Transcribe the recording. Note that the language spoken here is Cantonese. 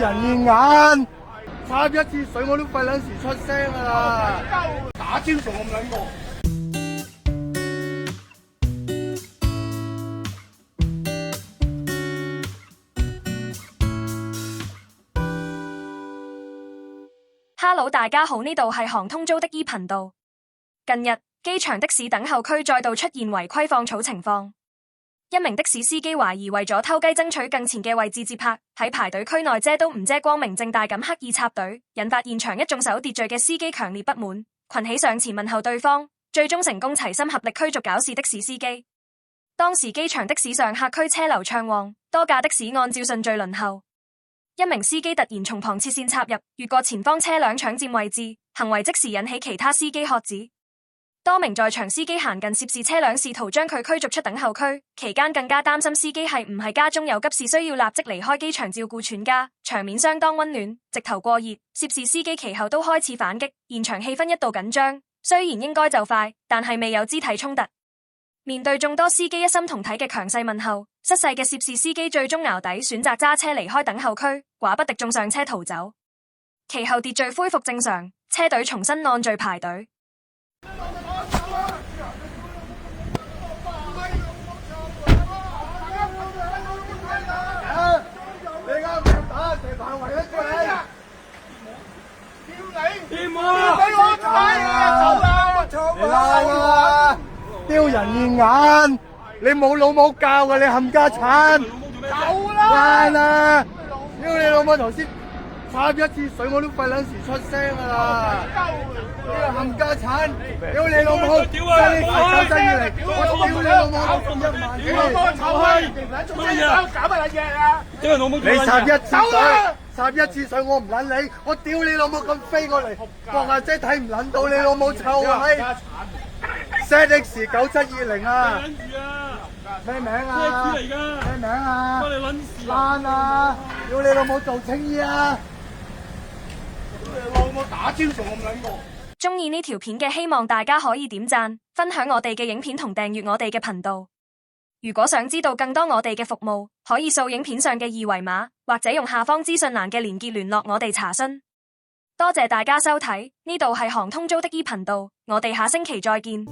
人現眼，插一次水我都費撚時出聲啊！打招仲咁撚過。Hello， 大家好，呢度係航通租的 E 頻道。近日，機場的士等候區再度出現違規放草情況。一名的士司機懷疑為咗偷雞爭取更前嘅位置接客，喺排隊區內遮都唔遮，光明正大咁刻意插隊，引發現場一眾守秩序嘅司機強烈不滿，群起上前問候對方，最終成功齊心合力驅逐搞事的士司機。當時機場的士上客區車流暢旺，多架的士按照順序輪候。一名司機突然從旁切線插入，越過前方車輛搶佔位置，行為即時引起其他司機喝止。多名在場司機行近涉事車輛，試圖將佢驅逐出等候區，期間更加擔心司機係唔係家中有急事需要立即離開機場照顧全家，場面相當溫暖。直頭過熱，涉事司機其後都開始反擊，現場氣氛一度緊張。雖然應該就快，但係未有肢體衝突。面對眾多司機一心同體嘅強勢問候，失勢嘅涉事司機最終淆底，選擇揸車離開等候區，寡不敵眾上車逃走。其後秩序恢復正常，車隊重新按序排隊。丟人現眼，你冇老母教嘅，你冚家鏟，夠啦！爛啊！屌你老母頭先插一次水我都費撚時出聲啦！你個冚家鏟，屌你老母！真係搞真嘢嚟！我屌你老母1萬！你老母臭閪！做乜嘢？搞乜嘢啊？你插一次水，插一次水我唔撚你，我屌你老母咁飛過嚟，望下姐睇唔撚到你老母臭閪！ZX 9720啊！咩名啊？咩名啊？爛啊！屌你老母做青衣啊！屌你老母打招仲咁撚過！鍾意呢條片嘅希望大家可以點讚、分享我哋嘅影片同訂閱我哋嘅頻道。如果想知道更多我哋嘅服務，可以掃影片上嘅二維碼，或者用下方資訊欄嘅連結聯絡我哋查詢。多謝大家收睇，呢度係航通租的 E 頻道，我哋下星期再見。